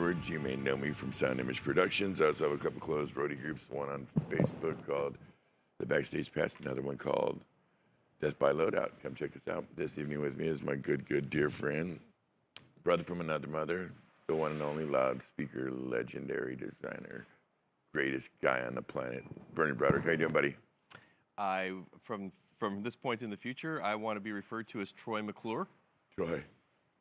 Edwards. You may know me from Sound Image Productions. I also have a couple closed roadie groups, one on Facebook called The Backstage Pass, another one called Death by Loadout. Come check us out. This evening with me is my good dear friend, brother from another mother, the one and only loudspeaker, legendary designer, greatest guy on the planet, Bernie Broderick. How you doing, buddy? From this point in the future, I want to be referred to as Troy McClure. Troy.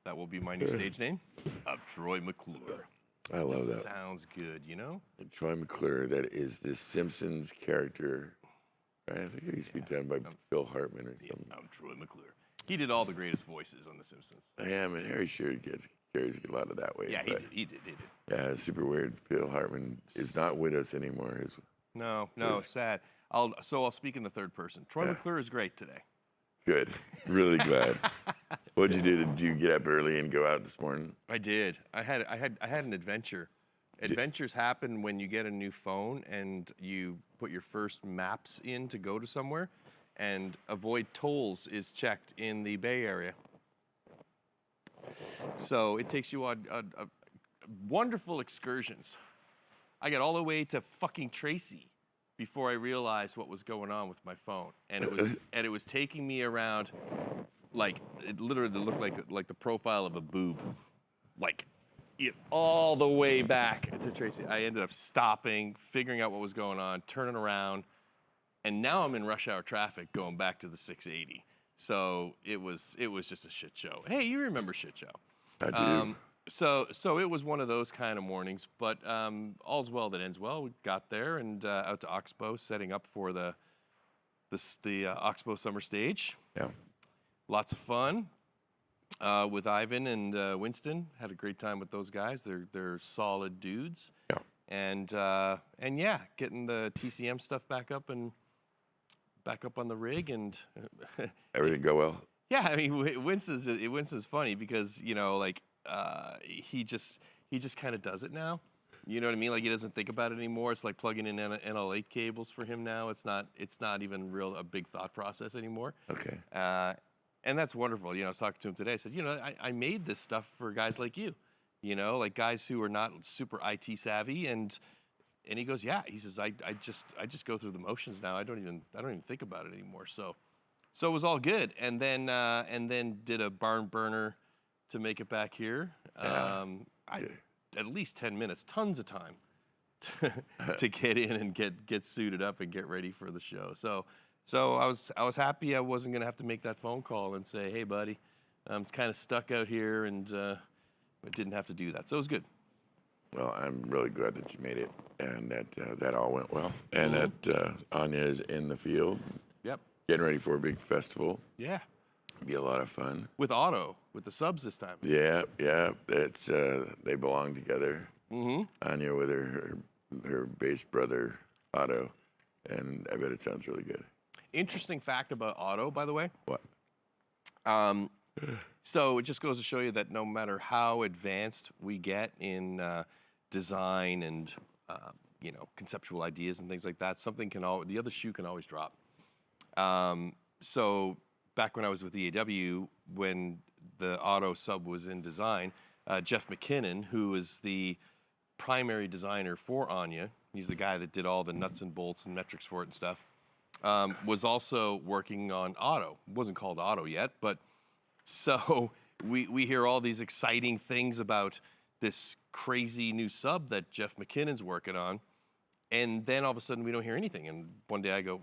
That will be my new stage name. I'm Troy McClure. I love that. Sounds good, you know? And Troy McClure, that is the Simpsons character. Right? I think it used to be done by Phil Hartman or something. I'm Troy McClure. He did all the greatest voices on The Simpsons. Yeah, man, Harry Shearer carries a lot of that way. Yeah, he did. Yeah, it's super weird. Phil Hartman is not with us anymore. No, it's sad. I'll speak in the third person. Troy McClure is great today. Good. Really glad. What'd you do? Did you get up early and go out this morning? I did. I had an adventure. Adventures happen when you get a new phone and you put your first maps in to go to somewhere, and avoid tolls is checked in the Bay Area. So it takes you on wonderful excursions. I got all the way to fucking Tracy before I realized what was going on with my phone, and it was taking me around, like it literally looked like the profile of a boob, like all the way back to Tracy. I ended up stopping, figuring out what was going on, turning around, and now I'm in rush hour traffic going back to the 680. So it was just a shit show. Hey, you remember shit show? I do. So it was one of those kind of mornings, but all's well that ends well. We got there and out to Oxbow, setting up for the Oxbow Summer Stage. Yeah. Lots of fun with Ivan and Winston. Had a great time with those guys. They're solid dudes. Yeah. And yeah, getting the TCM stuff back up on the rig and everything go well. Yeah, I mean Winston's funny because he just kind of does it now. You know what I mean? Like he doesn't think about it anymore. It's like plugging in NL8 cables for him now. It's not even a big thought process anymore. Okay. And that's wonderful. You know, I was talking to him today. I said, I made this stuff for guys like you. You know, like guys who are not super IT savvy. And he goes, yeah. He says, I just go through the motions now. I don't even think about it anymore. So it was all good. And then did a barn burner to make it back here. At least 10 minutes, tons of time to get in and get suited up and get ready for the show. So I was happy I wasn't gonna have to make that phone call and say, hey buddy, I'm kind of stuck out here, and I didn't have to do that. So it was good. Well, I'm really glad that you made it and that all went well, and that Anya is in the field. Yep. Getting ready for a big festival. Yeah. Be a lot of fun. With Otto, with the subs this time. Yeah. It's they belong together. Mm-hmm. Anya with her bass brother Otto, and I bet it sounds really good. Interesting fact about Otto, by the way. What? So it just goes to show you that no matter how advanced we get in design and conceptual ideas and things like that, the other shoe can always drop. So back when I was with EAW, when the Otto sub was in design, Jeff McKinnon, who is the primary designer for Anya, he's the guy that did all the nuts and bolts and metrics for it and stuff, was also working on Otto. It wasn't called Otto yet, but so we hear all these exciting things about this crazy new sub that Jeff McKinnon's working on, and then all of a sudden we don't hear anything. And one day I go,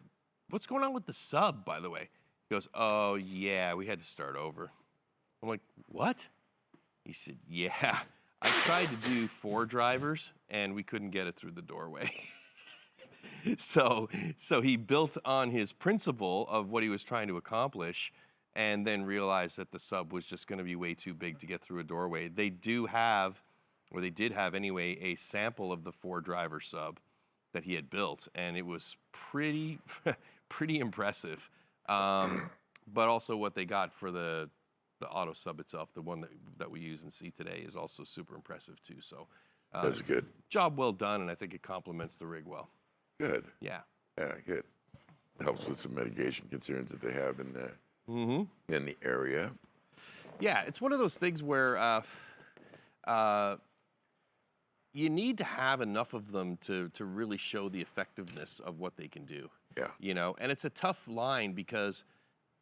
what's going on with the sub, by the way? He goes, oh, yeah, we had to start over. I'm like, what? He said, yeah, I tried to do 4 drivers, and we couldn't get it through the doorway. So he built on his principle of what he was trying to accomplish, and then realized that the sub was just going to be way too big to get through a doorway. They did have anyway, a sample of the 4-driver sub that he had built, and it was pretty impressive. But also what they got for the Otto sub itself, the one that we use and see today, is also super impressive too. So that's good. Job well done, and I think it complements the rig well. Good. Yeah. Yeah, good. Helps with some mitigation concerns that they have in the area. Yeah, it's one of those things where you need to have enough of them to really show the effectiveness of what they can do. Yeah. You know, and it's a tough line because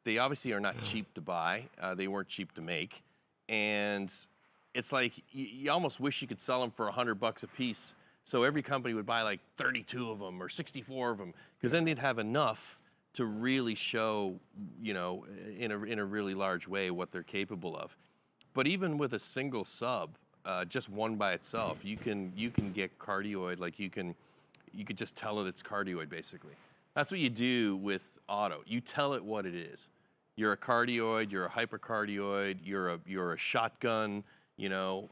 they obviously are not cheap to buy. They weren't cheap to make, and it's like you almost wish you could sell them for $100 a piece, so every company would buy like 32 of them or 64 of them, because then they'd have enough to really show, you know, in a really large way what they're capable of. But even with a single sub, just one by itself, you can get cardioid. Like you could just tell it it's cardioid basically. That's what you do with auto. You tell it what it is. You're a cardioid. You're a hypercardioid. You're a shotgun. You know,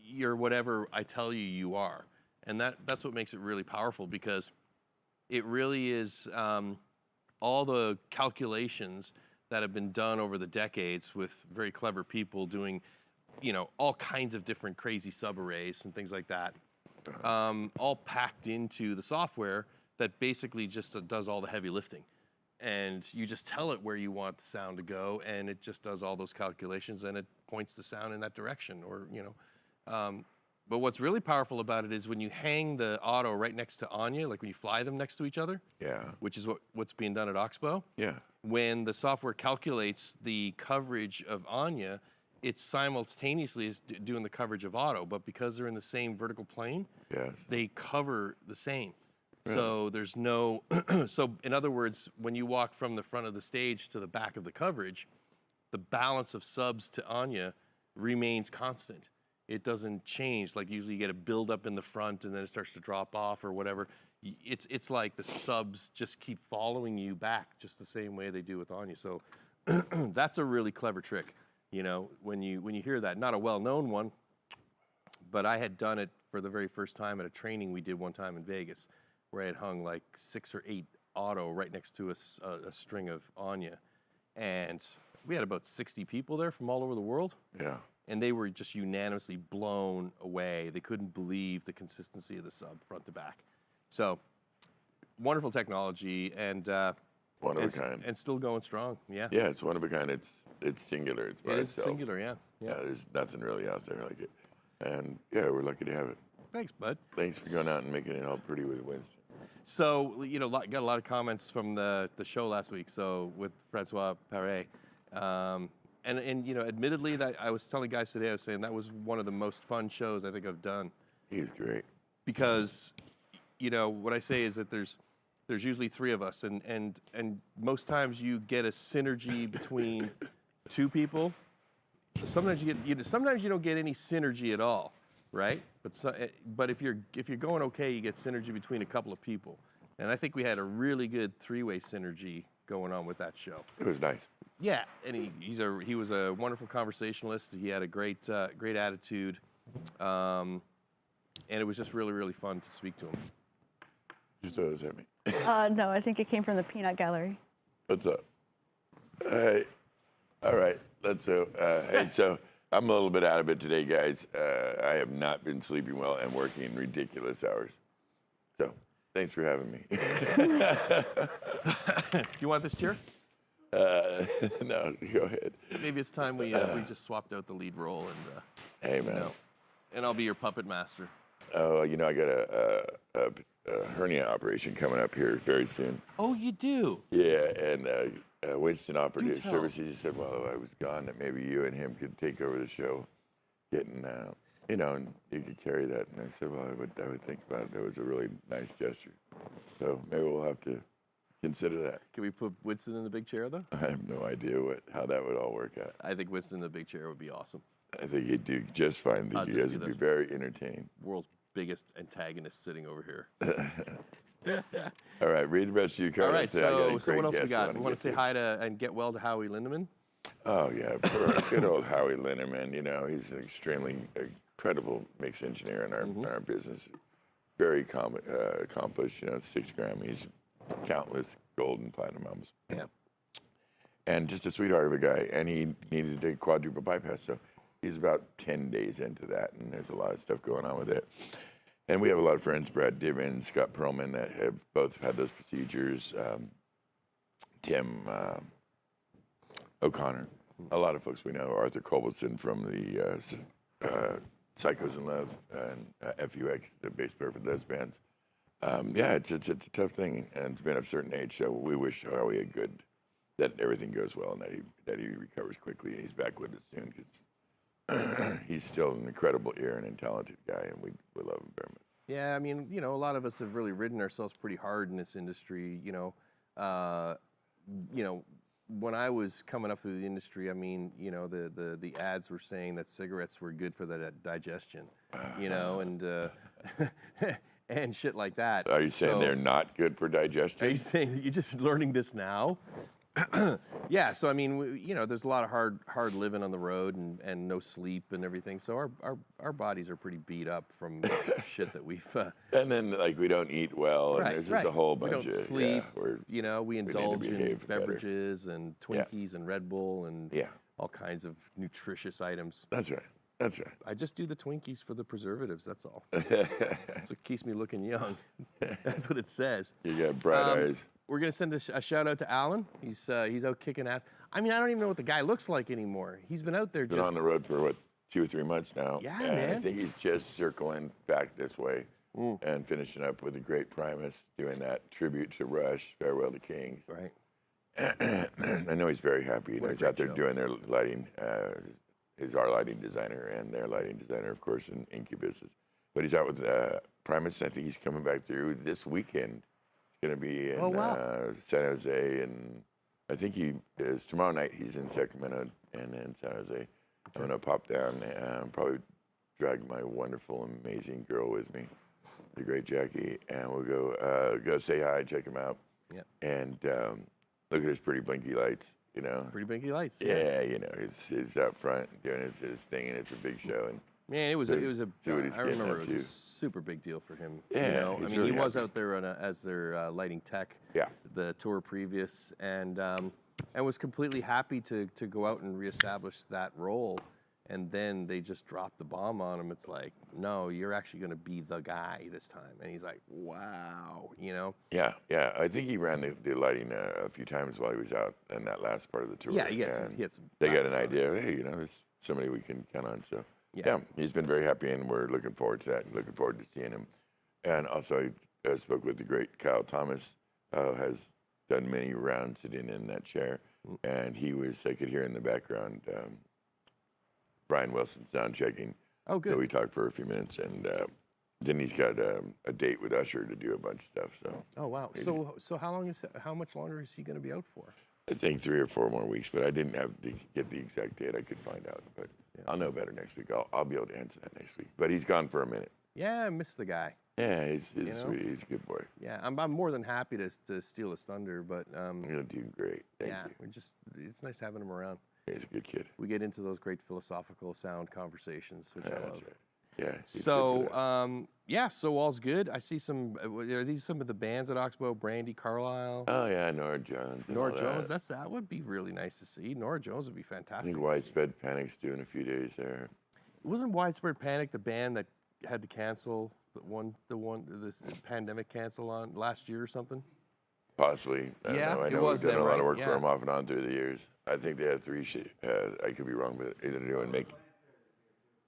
you're whatever I tell you you are, and that's what makes it really powerful, because it really is all the calculations that have been done over the decades with very clever people doing, you know, all kinds of different crazy subarrays and things like that, all packed into the software that basically just does all the heavy lifting. And you just tell it where you want the sound to go, and it just does all those calculations, and it points the sound in that direction, or, you know. But what's really powerful about it is when you hang the auto right next to Anya, like when you fly them next to each other, Yeah. which is what's being done at Oxbow. Yeah. When the software calculates the coverage of Anya, it simultaneously is doing the coverage of auto, but because they're in the same vertical plane, Yes. they cover the same. So there's no, so in other words, when you walk from the front of the stage to the back of the coverage, the balance of subs to Anya remains constant. It doesn't change. Like usually you get a build up in the front and then it starts to drop off or whatever. It's like the subs just keep following you back just the same way they do with Anya. So that's a really clever trick. You know, when you hear that, not a well-known one, but I had done it for the very first time at a training we did one time in Vegas, where I had hung like 6 or 8 auto right next to a string of Anya. And we had about 60 people there from all over the world. Yeah. And they were just unanimously blown away. They couldn't believe the consistency of the sub front to back. So, wonderful technology, and One of a kind. and still going strong. Yeah. Yeah, it's one of a kind. It's singular. It's by It is itself. singular. Yeah. Yeah, there's nothing really out there like it. And yeah, we're lucky to have it. Thanks, bud. Thanks for going out and making it all pretty with Winston. So, you know, got a lot of comments from the show last week. So with Francois Paré, and you know, admittedly, that I was telling guys today, I was saying that was one of the most fun shows I think I've done, He's great. because, you know, what I say is that there's usually 3 of us, and most times you get a synergy between 2 people. Sometimes sometimes you don't get any synergy at all, right? But if you're going okay, you get synergy between a couple of people, and I think we had a really good 3-way synergy going on with that show. It was nice. Yeah, and he was a wonderful conversationalist. He had a great attitude, and it was just really, really fun to speak to him. You throw this at me. No, I think it came from the peanut gallery. What's up? Hey. All right. Hey, so I'm a little bit out of it today, guys. I have not been sleeping well and working ridiculous hours. So thanks for having me. You want this chair? No, go ahead. Maybe it's time we just swapped out the lead role, and Hey, man. you know, and I'll be your puppet master. Oh, you know, I got a hernia operation coming up here very soon. Oh, you do? Yeah, and Winston offered Do his tell. services. He said, well, I was gone, that maybe you and him could take over the show, getting, you know, and you could carry that. And I said, well, I would think about it. That was a really nice gesture. So maybe we'll have to consider that. Can we put Winston in the big chair, though? I have no idea how that would all work out. I think Winston in the big chair would be awesome. I think he'd do just fine. I think I'll you just guys be would be the- very entertaining. World's biggest antagonist sitting over here. All right, read the rest of your card. All right, I got a so great what else we guest I got? wanna We want get to say hi to and get well to Howie Lindemann. Oh, yeah, poor good old Howie Lindemann. You know, he's an extremely incredible mix engineer in our business. Very accomplished, you know, 6 Grammys, countless gold and platinum albums. Yeah. And just a sweetheart of a guy. And he needed a quadruple bypass. So he's about 10 days into that, and there's a lot of stuff going on with it. And we have a lot of friends, Brad Divin, Scott Perlman, that have both had those procedures. Tim O'Connor, a lot of folks we know. Arthur Culbertson from the Psychos in Love and FUX, the bass player for those bands. Yeah, it's a tough thing, and it's been of a certain age. So we wish Howie a good, that everything goes well, and that he recovers quickly, and he's back with us soon because he's still an incredible ear and a talented guy, and we love him very much. Yeah, I mean, a lot of us have really ridden ourselves pretty hard in this industry. When I was coming up through the industry, I mean, the ads were saying that cigarettes were good for the digestion, and and shit like that. Are you saying they're not good for digestion? Are you saying that you're just learning this now? Yeah, so I mean, there's a lot of hard living on the road and no sleep and everything. So our bodies are pretty beat up from shit that we've. And then we don't eat well, and there's just a whole bunch we don't sleep. Yeah, we indulge in beverages and Twinkies and Red Bull and all kinds of nutritious items. That's right. That's right. I just do the Twinkies for the preservatives. That's all. That's what keeps me looking young. That's what it says. You got bright eyes. We're gonna send a shout out to Alan. He's out kicking ass. I mean, I don't even know what the guy looks like anymore. He's been out there been on the road for 2 or 3 months now. Yeah, and man. I think he's just circling back this way and finishing up with a great Primus, doing that tribute to Rush, Farewell to Kings. Right. I know he's very happy. What a He's out there great show. doing their lighting. He's our lighting designer and their lighting designer, of course, in Incubus. But he's out with Primus. I think he's coming back through this weekend. Going to be in San Jose, and I think he is tomorrow night. He's in Sacramento and in San Jose. Okay. I'm going to pop down and probably drag my wonderful, amazing girl with me, the great Jackie, and we'll go say hi, check him out, and look at his pretty blinky lights. Pretty blinky lights. Yeah, he's out front doing his thing, and it's a big show. And man, it was a. I remember it was a to. super big deal for him. Yeah, I mean, really he was happy. out there as their lighting tech. Yeah. The tour previous, and was completely happy to go out and reestablish that role. And then they just dropped the bomb on him. It's like, no, you're actually going to be the guy this time. And he's like, wow, Yeah. I think he ran the lighting a few times while he was out in that last part of the tour. Yeah, he had some. They got an practice on idea. Hey, there's somebody we can count on. So Yeah. he's been very happy, and we're looking forward to that. And looking forward to seeing him. And also, I spoke with the great Kyle Thomas. Has done many rounds sitting in that chair, and I could hear in the background. Brian Wilson sound checking. Oh, good. So we talked for a few minutes, and then he's got a date with Usher to do a bunch of stuff. So. Oh wow. So how much longer is he going to be out for? I think 3 or 4 more weeks, but I didn't have to get the exact date. I could find out, but I'll know better next week. I'll be able to answer that next week. But he's gone for a minute. Yeah, I miss the guy. Yeah, he's sweet. He's a good boy. Yeah, I'm more than happy to steal his thunder, but You're doing great. Thank you. It's nice having him around. He's a good kid. We get into those great philosophical sound conversations, which I love. That's right. Yeah. So all's good. I see some. Are these some of the bands at Oxbow? Brandy Carlisle. Oh yeah, Nora Jones. and Nora all Jones. That. That would be really nice to see. Nora Jones would be I fantastic. think Widespread Panic's doing a few days there. Wasn't Widespread Panic the band that had to cancel this pandemic cancel on last year or something? Possibly. I don't know. I know was we've done them, a lot right? of work Yeah. for him off and on through the years. I think they had 3 I could be wrong, but either doing make.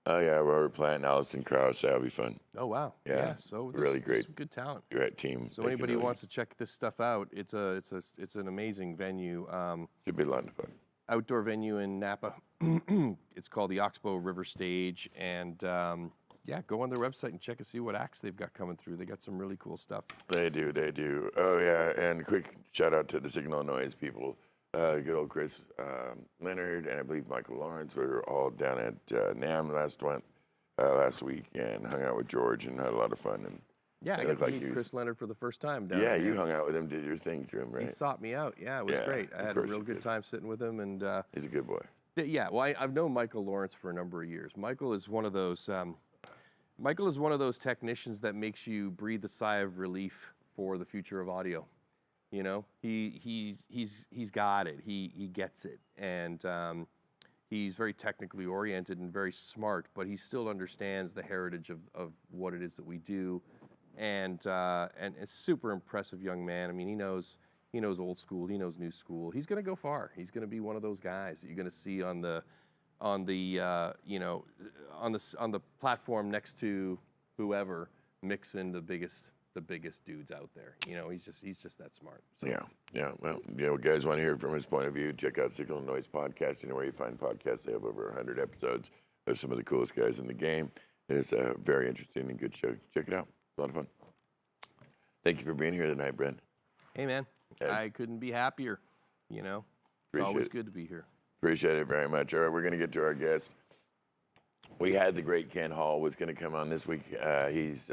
Oh yeah, Robert Plant, Allison Krauss. That'll be fun. Oh wow. Yeah. So Really there's great. some good talent. Great team. So anybody who wants to check this stuff out, it's an amazing venue. Should be a lot of fun. Outdoor venue in Napa. It's called the Oxbow River Stage, and go on their website and check and see what acts they've got coming through. They got some really cool stuff. They do. Oh yeah, and quick shout out to the Signal Noise people. Good old Chris Leonard and I believe Michael Lawrence were all down at NAMM last week and hung out with George and had a lot of fun. And Yeah, I it got looked to like meet he was- Chris Leonard for the first time down Yeah, there. you hung out with him, did your thing to him, He right? sought me out. Yeah, it was Yeah, great. I of had a course real you good did. time sitting with him, and He's a good boy. I've known Michael Lawrence for a number of years. Michael is one of those technicians that makes you breathe a sigh of relief for the future of audio. He's got it. He gets it, and he's very technically oriented and very smart. But he still understands the heritage of what it is that we do, and a super impressive young man. I mean, he knows old school. He knows new school. He's going to go far. He's going to be one of those guys that you're going to see on the on the on the platform next to whoever, mixing the biggest dudes out there. He's just that smart. So. Yeah. Well, guys want to hear from his point of view, check out Signal and Noise Podcast. Anywhere you find podcasts, they have over 100 episodes of some of the coolest guys in the game. It's a very interesting and good show. Check it out. It's a lot of fun. Thank you for being here tonight, Brent. Hey, man. I couldn't be happier. It's always good to be here. Appreciate it very much. All right, we're going to get to our guest. We had the great Ken Hall was going to come on this week. He's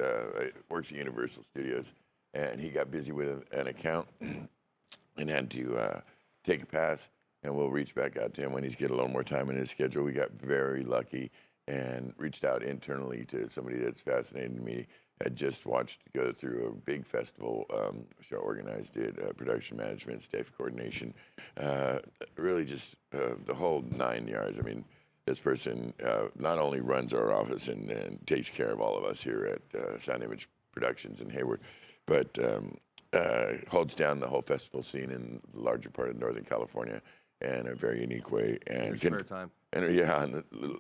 works at Universal Studios, and he got busy with an account and had to take a pass. And we'll reach back out to him when he's get a little more time in his schedule. We got very lucky and reached out internally to somebody that's fascinated me. Had just watched go through a big festival show organized it, production management, staff coordination, really just the whole 9 yards. I mean, this person not only runs our office and takes care of all of us here at Sound Image Productions in Hayward, but holds down the whole festival scene in the larger part of Northern California in a very unique way. And spare time. And yeah,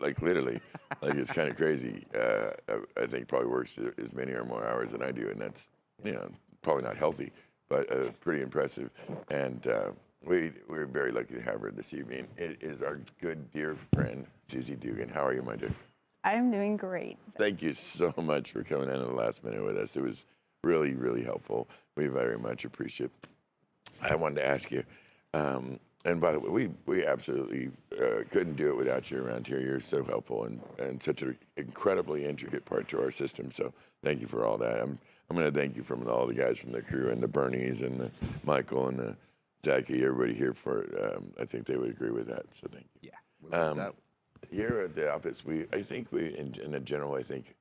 like literally, like it's kind of crazy. I think probably works as many or more hours than I do, and that's probably not healthy, but pretty impressive. And we're very lucky to have her this evening. It is our good dear friend Susy Dugan. How are you, my dear? I'm doing great. Thank you so much for coming in at the last minute with us. It was really, really helpful. We very much appreciate it. I wanted to ask you. And by the way, we absolutely couldn't do it without you around here. You're so helpful and such an incredibly intricate part to our system. So thank you for all that. I'm going to thank you from all the guys from the crew and the Bernies and the Michael and the Zachy, everybody here for. I think they would agree with that. So thank you. Yeah. Here at the office, I think in a general, I think,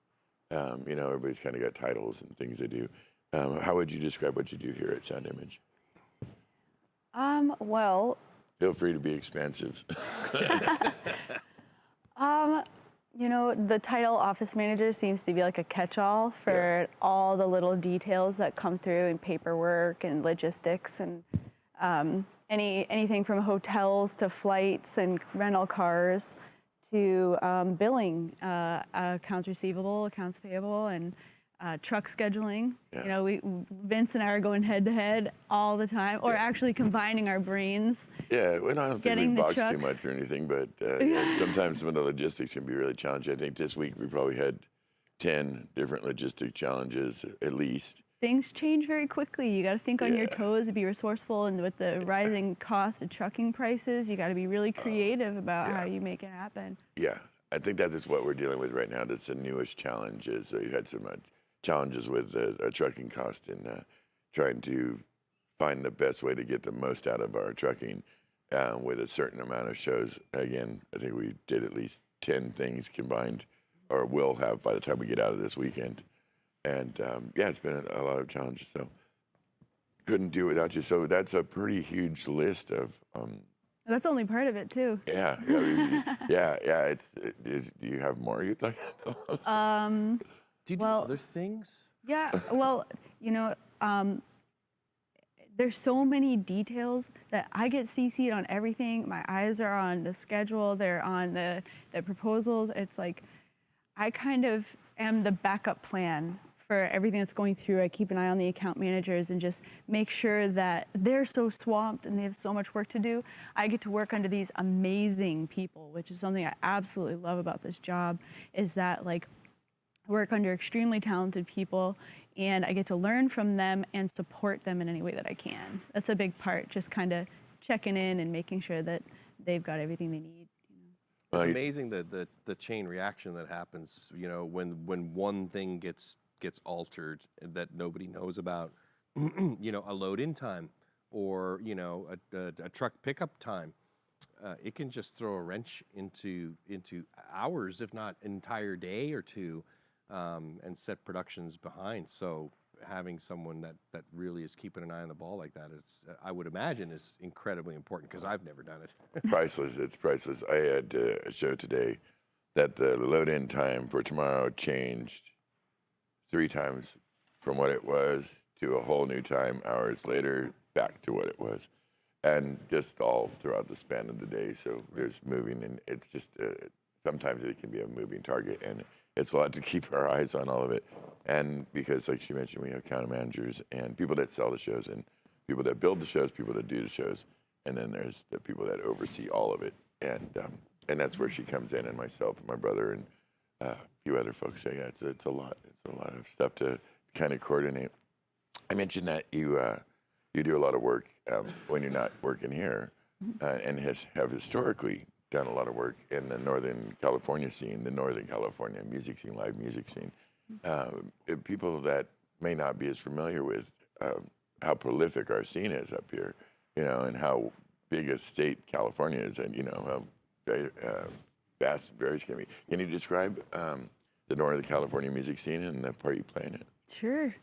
everybody's kind of got titles and things they do. How would you describe what you do here at Sound Image? Well, feel free to be expansive. The title office manager seems to be like a catch-all for all the little details that come through in paperwork and logistics and anything from hotels to flights and rental cars to billing, accounts receivable, accounts payable, and truck scheduling. Yeah. Vince and I are going head to head all the time, or actually combining our brains. Yeah, I don't think we box too trucks. much or anything, but sometimes some of the logistics can be really challenging. I think this week we probably had 10 different logistic challenges at least. Things change very quickly. You got to think on your toes to be resourceful, and with the rising cost of trucking prices, you got to be really creative about how you make it happen. Yeah, I think that is what we're dealing with right now. That's the newest challenge. Is you had some challenges with trucking cost and trying to find the best way to get the most out of our trucking with a certain amount of shows. Again, I think we did at least 10 things combined, or will have by the time we get out of this weekend. And it's been a lot of challenges. So couldn't do it without you. So that's a pretty huge list of. That's only part of it too. Yeah. Do you have more you'd like? Do you do other things? Yeah. Well, there's so many details that I get CC'd on everything. My eyes are on the schedule. They're on the proposals. It's like I kind of am the backup plan for everything that's going through. I keep an eye on the account managers and just make sure that they're so swamped and they have so much work to do. I get to work under these amazing people, which is something I absolutely love about this job, is that I work under extremely talented people and I get to learn from them and support them in any way that I can. That's a big part, just kind of checking in and making sure that they've got everything they need. It's amazing the chain reaction that happens, when one thing gets altered that nobody knows about, a load-in time or, a truck pickup time. It can just throw a wrench into hours, if not an entire day or two, and set productions behind. So having someone that really is keeping an eye on the ball like that is, I would imagine, is incredibly important because I've never done it. Priceless. It's priceless. I had a show today that the load-in time for tomorrow changed 3 times from what it was to a whole new time hours later back to what it was. and just all throughout the span of the day. So there's moving, and it's just sometimes it can be a moving target, and it's a lot to keep our eyes on all of it. And because, like she mentioned, we have counter managers and people that sell the shows, and people that build the shows, people that do the shows, and then there's the people that oversee all of it. And that's where she comes in, and myself and my brother and a few other folks. So yeah, it's a lot. It's a lot of stuff to kind of coordinate. I mentioned that you do a lot of work when you're not working here, and have historically done a lot of work in the Northern California scene, the Northern California music scene, live music scene. People that may not be as familiar with how prolific our scene is up here, and how big a state California is, and how vast and various can be. Can you describe the Northern California music scene and the part you play in it? Sure.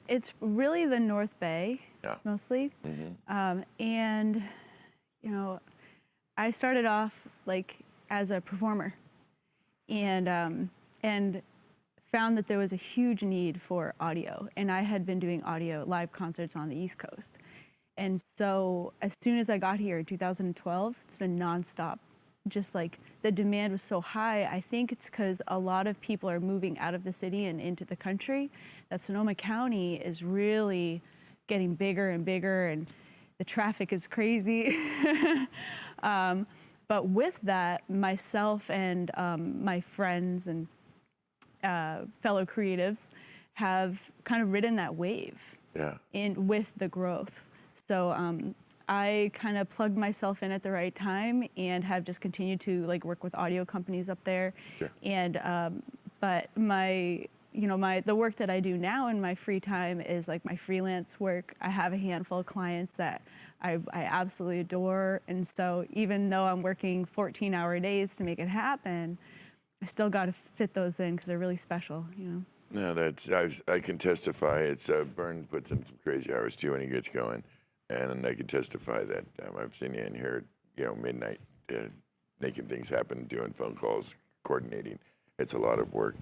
It's really the North Bay, mostly. And, I started off as a performer and found that there was a huge need for audio. And I had been doing audio live concerts on the East Coast. And so as soon as I got here in 2012, it's been nonstop. Just the demand was so high. I think it's because a lot of people are moving out of the city and into the country, that Sonoma County is really getting bigger and bigger, and the traffic is crazy. But with that, myself and my friends and fellow creatives have kind of ridden that wave with the growth. So I kind of plugged myself in at the right time and have just continued to work with audio companies up there. Sure. And but the work that I do now in my free time is my freelance work. I have a handful of clients that I absolutely adore, and so even though I'm working 14-hour days to make it happen, I still got to fit those in because they're really special. No, I can testify. It's Bern puts in some crazy hours too when he gets going. And I can testify that I've seen you in here, midnight, making things happen, doing phone calls, coordinating. It's a lot of work.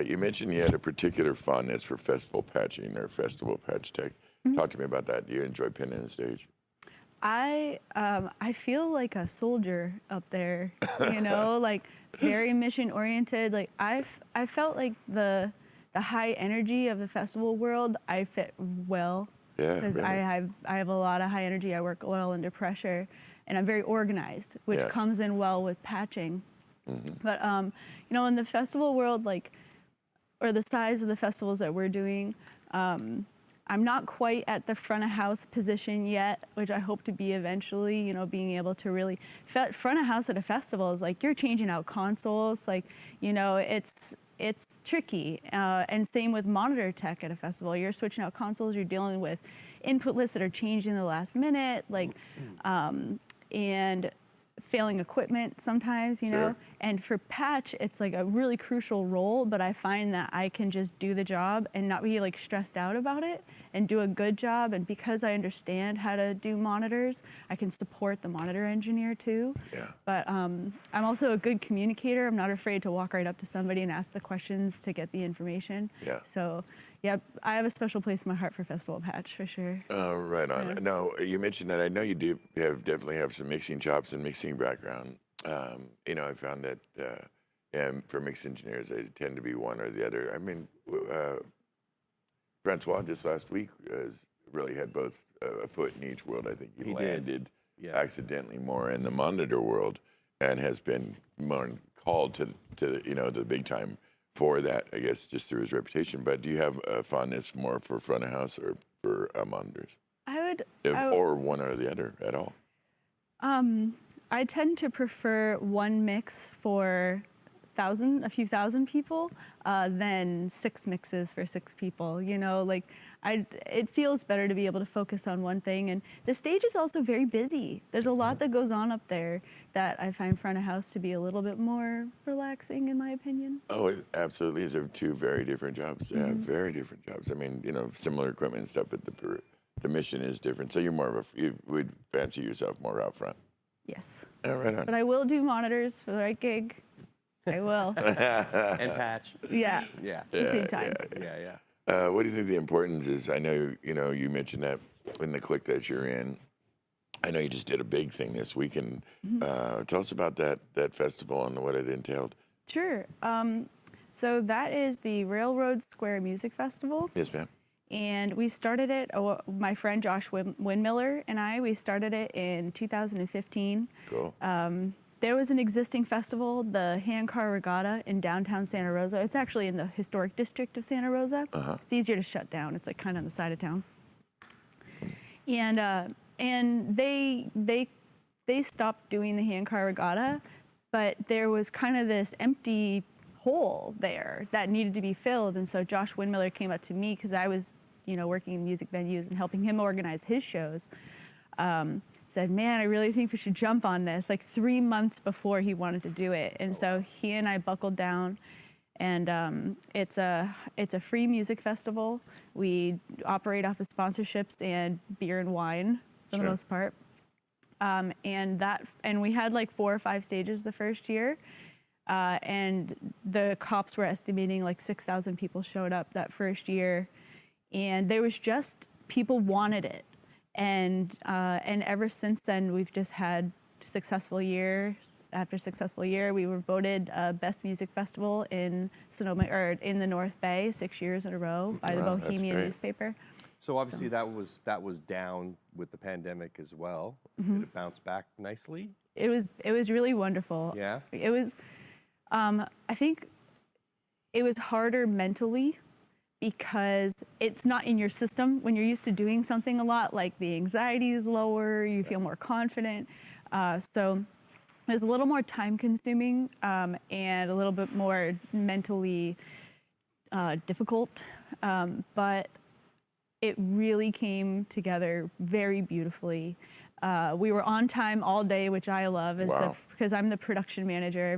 You mentioned you had a particular fondness for festival patching or festival patch tech. Talk to me about that. Do you enjoy pinning the stage? I feel like a soldier up there, very mission oriented. I felt like the high energy of the festival world, I fit well. Yeah, because really. I have a lot of high energy. I work well under pressure, and I'm very organized, which comes in well with patching. But in the festival world, or the size of the festivals that we're doing, I'm not quite at the front of house position yet, which I hope to be eventually. Being able to really front of house at a festival is you're changing out consoles, it's tricky, and same with monitor tech at a festival. You're switching out consoles, you're dealing with input lists that are changing the last minute, and failing equipment sometimes, Sure. And for patch, it's a really crucial role, but I find that I can just do the job and not be stressed out about it and do a good job. And because I understand how to do monitors, I can support the monitor engineer too. Yeah. But I'm also a good communicator. I'm not afraid to walk right up to somebody and ask the questions to get the information. Yeah. So, I have a special place in my heart for festival patch for sure. Right on. Yeah. No, you mentioned that. I know you do definitely have some mixing chops and mixing background. I found that for mix engineers, they tend to be one or the other. I mean, Francois just last week really had both a foot in each world. I think he landed accidentally more in the monitor world and has been more called to the big time for that, I guess, just through his reputation. But do you have a fondness more for front of house or for monitors? Or one or the other at all? I tend to prefer one mix for a few thousand people than 6 mixes for 6 people. It feels better to be able to focus on one thing. And the stage is also very busy. There's a lot that goes on up there that I find front of house to be a little bit more relaxing, in my opinion. Oh, it absolutely is. They're 2 very different jobs. Yeah, very different jobs. I mean, similar equipment and stuff, but the mission is different. So you would fancy yourself more out front. Yes. Oh, right on. But I will do monitors for the right gig. I will. And patch. Yeah. Yeah. At the same time. Yeah. What do you think the importance is? I know, you mentioned that in the clique that you're in, I know you just did a big thing this weekend. Tell us about that festival and what it entailed. Sure. So that is the Railroad Square Music Festival. Yes, ma'am. And we started it, my friend Josh Windmiller and we started it in 2015. Cool. There was an existing festival, the Handcar Regatta in downtown Santa Rosa. It's actually in the historic district of Santa Rosa. It's easier to shut down. It's like kind of on the side of town. And they stopped doing the Handcar Regatta, but there was kind of this empty hole there that needed to be filled. And so Josh Windmiller came up to me because I was, working in music venues and helping him organize his shows. Said, man, I really think we should jump on this, like 3 months before he wanted to do it. And so he and I buckled down, and it's a free music festival. We operate off of sponsorships and beer and wine for the most part. And we had like 4 or 5 stages the first year. And the cops were estimating like 6,000 people showed up that first year. And there was just, people wanted it. And ever since then, we've just had successful year after successful year. We were voted Best Music Festival in Sonoma, or in the North Bay 6 years in a row by the Bohemian newspaper. So obviously that was down with the pandemic as well. Did it bounce back nicely? It was really wonderful. Yeah. It was, I think it was harder mentally because it's not in your system. When you're used to doing something a lot, like the anxiety is lower, you feel more confident. So it was a little more time consuming and a little bit more mentally difficult, but it really came together very beautifully. We were on time all day, which I love, because I'm the production manager.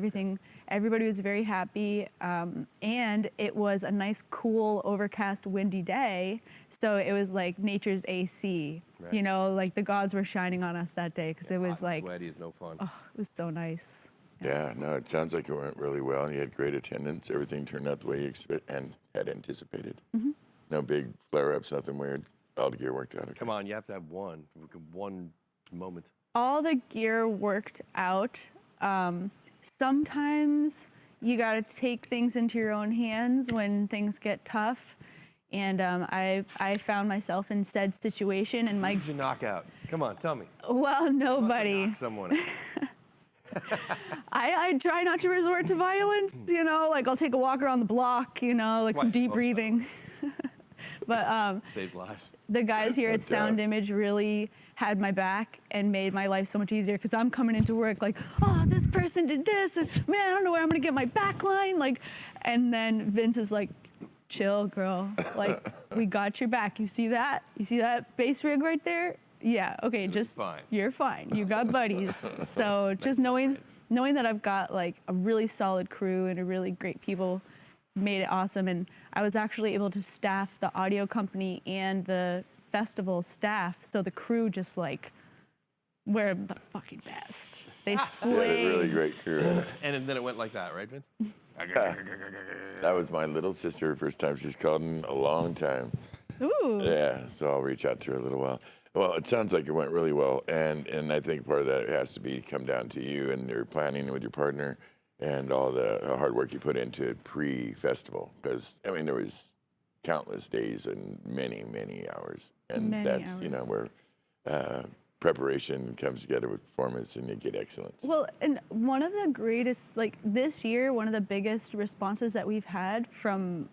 Everybody was very happy, and it was a nice, cool, overcast, windy day. So it was like nature's AC. Right. Like the gods were shining on us that day because it was like sweaty is no fun. oh, it was so nice. Yeah, no, it sounds like it went really well, and you had great attendance. Everything turned out the way you had anticipated. No big flare-ups, nothing weird. All the gear worked out. Okay. Come on, you have to have one moment. All the gear worked out. Sometimes you got to take things into your own hands when things get tough. And I found myself in said situation, and Who did you knock out? Come on, tell me. well, nobody. Knock someone out. I try not to resort to violence, like I'll take a walk around the block, like some deep breathing. But Saves lives. the guys here at Sound Image really had my back and made my life so much easier because I'm coming into work like, oh, this person did this, and man, I don't know where I'm gonna get my back line, and then Vince is like, chill, girl, we got your back. You see that? You see that bass rig right there? Yeah, okay, just fine. You're fine. You got buddies. So just knowing that I've got like a really solid crew and a really great people made it awesome. And I was actually able to staff the audio company and the festival staff, so the crew just we're the fucking best. They You had a slayed. really great crew. And then it went like that, right, Vince? That was my little sister, first time she's called in a long time. Ooh. Yeah, so I'll reach out to her a little while. Well, it sounds like it went really well, and I think part of that has to come down to you and your planning with your partner and all the hard work you put into it pre-festival. Because, there was countless days and many, many hours. And Many that's, hours. where preparation comes together with performance and you get excellence. Well, and one of the greatest, this year, one of the biggest responses that we've had from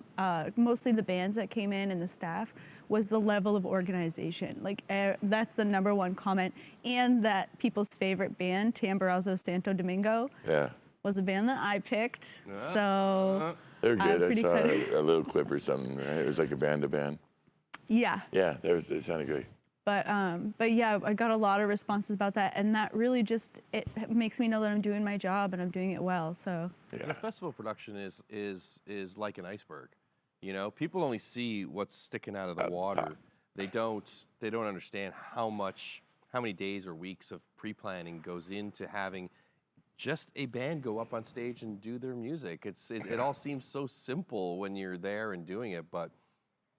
mostly the bands that came in and the staff was the level of organization. That's the number one comment. And that people's favorite band, Tamborazo Santo Domingo, Yeah. was a band that I picked. So They're good. I pretty saw excited. a little clip or something, right? It was like a band-to-band. yeah. Yeah, they sounded great. But yeah, I got a lot of responses about that, and that really just it makes me know that I'm doing my job and I'm doing it well. So And a festival production is like an iceberg. People only see what's sticking out of the water. top. They don't understand how many days or weeks of pre-planning goes into having just a band go up on stage and do their music. It all seems so simple when you're there and doing it, but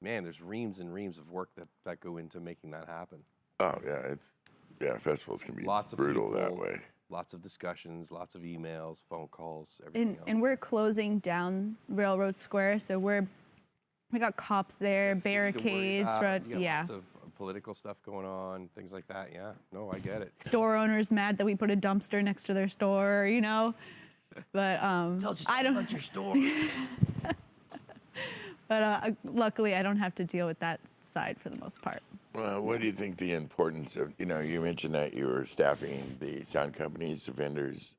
man, there's reams and reams of work that go into making that happen. Oh yeah, Yeah, festivals can be Lots of brutal that people, way. Lots of discussions, lots of emails, phone calls, everything else. And we're closing down Railroad Square, so we got cops there, That's something to worry barricades, about. You got yeah. lots of political stuff going on, things like that. Yeah, no, I get it. Store owners mad that we put a dumpster next to their store, you know. But I don't. your store. But luckily, I don't have to deal with that side for the most part. Well, what do you think the importance of, you mentioned that you were staffing the sound companies, the vendors,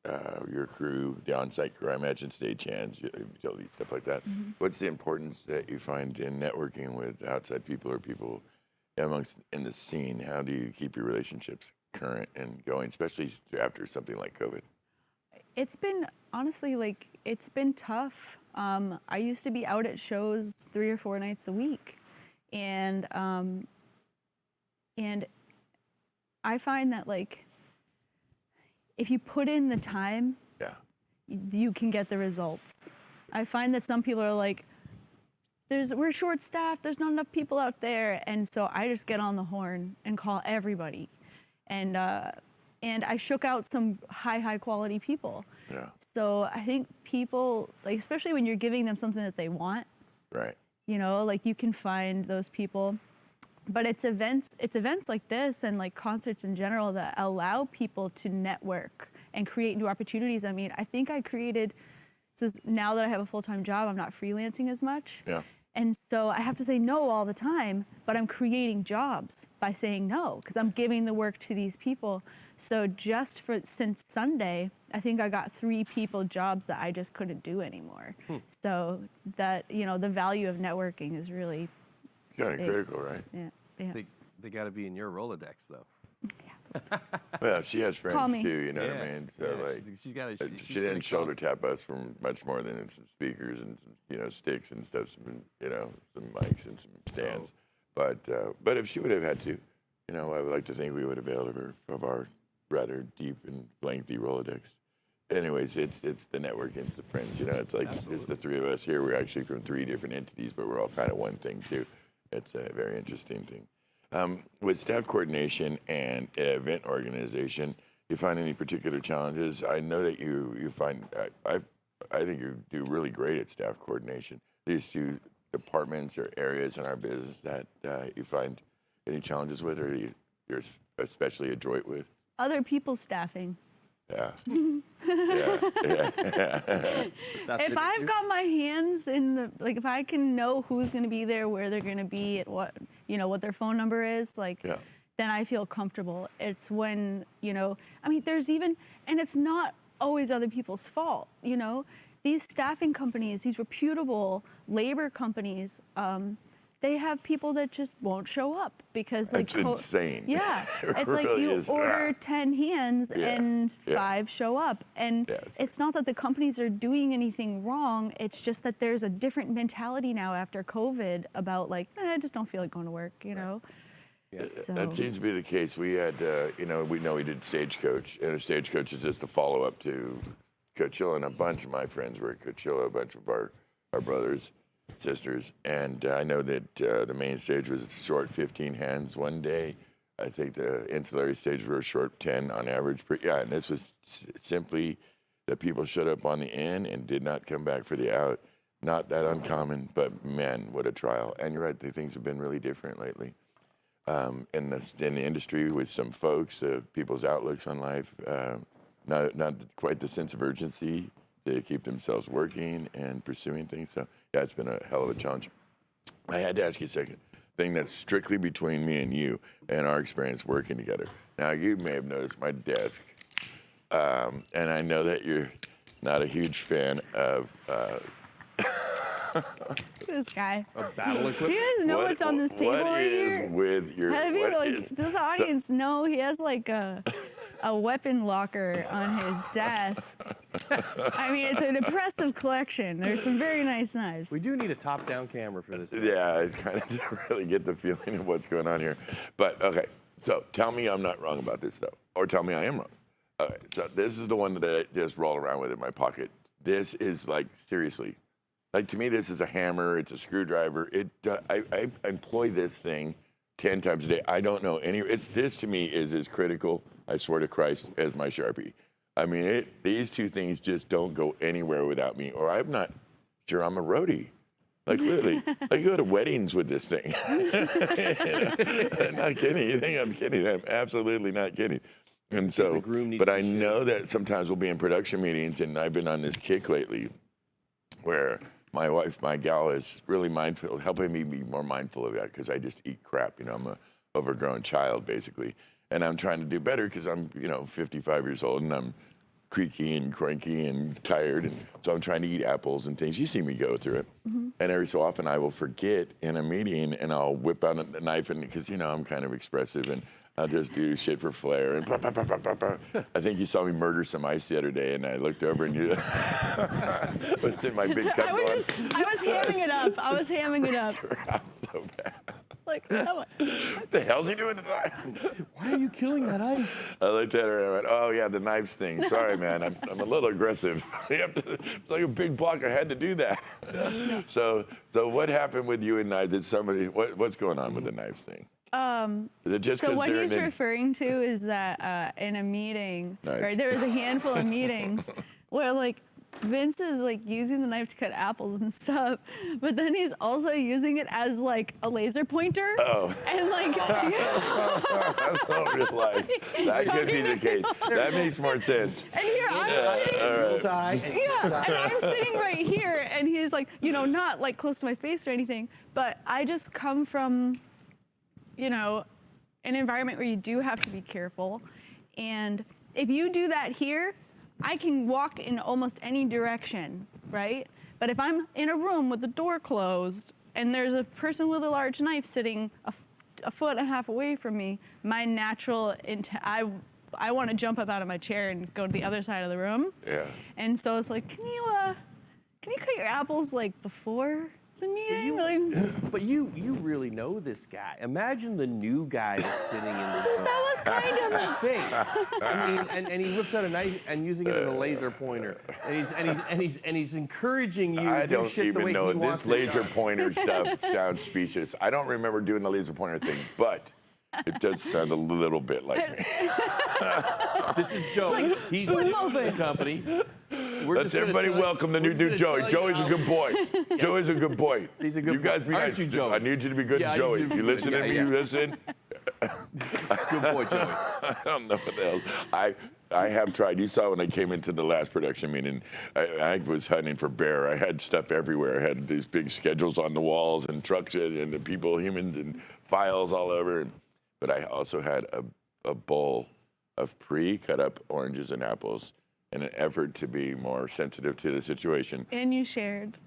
your crew, the on-site crew, I imagine stagehands, utilities, stuff like that. Mm-hmm. What's the importance that you find in networking with outside people or people in the scene? How do you keep your relationships current and going, especially after something like COVID? It's been honestly it's been tough. I used to be out at shows 3 or 4 nights a week, and I find that if you put in the time, Yeah. you can get the results. I find that some people are like, we're short staffed, there's not enough people out there, and so I just get on the horn and call everybody, and I shook out some high quality people. Yeah. So I think people, especially when you're giving them something that they want, Right. you can find those people. But it's events like this and concerts in general that allow people to network and create new opportunities. I mean, I think I created, now that I have a full-time job, I'm not freelancing as much. Yeah. And so I have to say no all the time, but I'm creating jobs by saying no because I'm giving the work to these people. So since Sunday, I think I got 3 people jobs that I just couldn't do anymore. So that, the value of networking is really Kind of big. critical, right? Yeah. They got to be in your Rolodex, though. Well, she has Call friends me. too, you know what I mean? So she's got to. she didn't shoulder tap us from much more than some speakers and some, sticks and stuff, some mics and some stands. But if she would have had to, I would like to think we would have availed her of our rather deep and lengthy Rolodex. Anyways, it's the networking, it's the friends, it's like it's the 3 of us here. We're actually from 3 different entities, but we're all kind of one thing too. It's a very interesting thing. With staff coordination and event organization, do you find any particular challenges? I know that you find, I think you do really great at staff coordination. These 2 departments or areas in our business that you find any challenges with, or you're especially adroit with? Other people's staffing. Yeah. yeah. If I've got my hands in if I can know who's going to be there, where they're going to be, at what their phone number is, then I feel comfortable. It's when, there's even, and it's not always other people's fault, These staffing companies, these reputable labor companies, they have people that just won't show up because That's insane. Yeah, it's really you is. order 10 hands and 5 show up, and it's not that the companies are doing anything wrong. It's just that there's a different mentality now after COVID about I just don't feel like going to work, Yes. So. That seems to be the case. We had, we did Stagecoach, and a Stagecoach is just a follow-up to Coachella, and a bunch of my friends were at Coachella, a bunch of our brothers, sisters, and I know that the main stage was short 15 hands one day. I think the ancillary stage were short 10 on average. And this was simply that people showed up on the in and did not come back for the out. Not that uncommon, but man, what a trial. And you're right, the things have been really different lately. In the industry with some folks, people's outlooks on life, not quite the sense of urgency to keep themselves working and pursuing things. So yeah, it's been a hell of a challenge. I had to ask you a second thing that's strictly between me and you and our experience working together. Now, you may have noticed my desk, and I know that you're not a huge fan of This guy. Battle Do equipment. you guys know what's on this table what right is here? with your Does the audience know he has a weapon locker on his desk? I mean, it's an impressive collection. There's some very nice knives. We do need a top-down camera for this. Yeah, I kind of didn't really get the feeling of what's going on here. But, okay, so tell me I'm not wrong about this, though. Or tell me I am wrong. Okay, so this is the one that I just roll around with in my pocket. This is, seriously, to me, this is a hammer. It's a screwdriver. I employ this thing 10 times a day. I don't know any. This to me is as critical, I swear to Christ, as my Sharpie. I mean, these two things just don't go anywhere without me, or I'm not sure I'm a roadie. Like literally, I go to weddings with this thing. I'm not kidding. You think I'm kidding? I'm absolutely not kidding. And so, but I know that sometimes we'll be in production meetings, and I've been on this kick lately where my wife, my gal, is really mindful, helping me be more mindful of that because I just eat crap. You know, I'm a overgrown child basically, and I'm trying to do better because I'm 55 years old and I'm creaky and cranky and tired, and so I'm trying to eat apples and things. You see me go through it, and every so often I will forget in a meeting, and I'll whip out a knife, and because I'm kind of expressive, and I'll just do shit for flair. And I think you saw me murder some ice the other day, and I looked over and you was in my big cup. I was hamming it up. I was hamming it up. So bad. Like, what the hell's he doing tonight? Why are you killing that ice? I looked at her and I went, "Oh yeah, the knives thing. Sorry, man. I'm a little aggressive. It's like a big block. I had to do that." So what happened with you and knives? Did somebody? What's going on with the knives thing? Is it just so what he's referring to is that in a meeting, right? There was a handful of meetings where like Vince is like using the knife to cut apples and stuff, but then he's also using it as like a laser pointer. Oh. And like I don't realize that could be the case. That makes more sense. And here I'm sitting, and I'm sitting right here, and he's like, not like close to my face or anything, but I just come from, an environment where you do have to be careful, and if you do that here, I can walk in almost any direction, right? But if I'm in a room with the door closed and there's a person with a large knife sitting a foot and a half away from me, my natural I want to jump up out of my chair and go to the other side of the room. Yeah. And so it's like, can you cut your apples like before the meeting? But you really know this guy. Imagine the new guy that's sitting in the room. That was kind of the face. I mean, and he whips out a knife and using it as a laser pointer, and he's encouraging you to do shit the way he wants it. I don't even know. This laser pointer stuff sounds specious. I don't remember doing the laser pointer thing, but it does sound a little bit like me. This is Joey. He's the company. Let's everybody welcome the new Joey. Joey's a good boy. Joey's a good boy. He's a good boy. You guys be nice. You, Joey? I need you to be good to Joey. You listen to me, you listen. Good boy, Joey. I don't know what the hell. I have tried. You saw when I came into the last production meeting, I was hunting for bear. I had stuff everywhere. I had these big schedules on the walls and trucks and the people, humans, and files all over. But I also had a bowl of pre-cut up oranges and apples in an effort to be more sensitive to the situation. And you shared.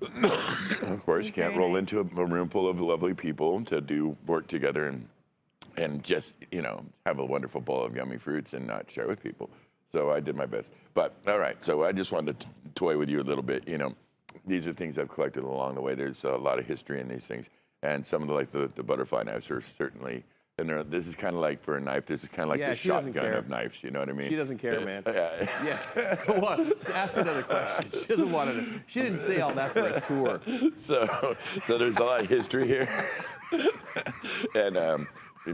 Of course, you can't roll into a room full of lovely people to do work together and just, have a wonderful bowl of yummy fruits and not share with people. So I did my best. But all right, so I just wanted to toy with you a little bit. These are things I've collected along the way. There's a lot of history in these things. And some of the butterfly knives are certainly, and this is kind of like for a knife, this is kind of like the shotgun of knips, you know what I mean? She doesn't care, man. Yeah. What? Ask another question. She doesn't want to. She didn't say all that for a tour. So there's a lot of history here. And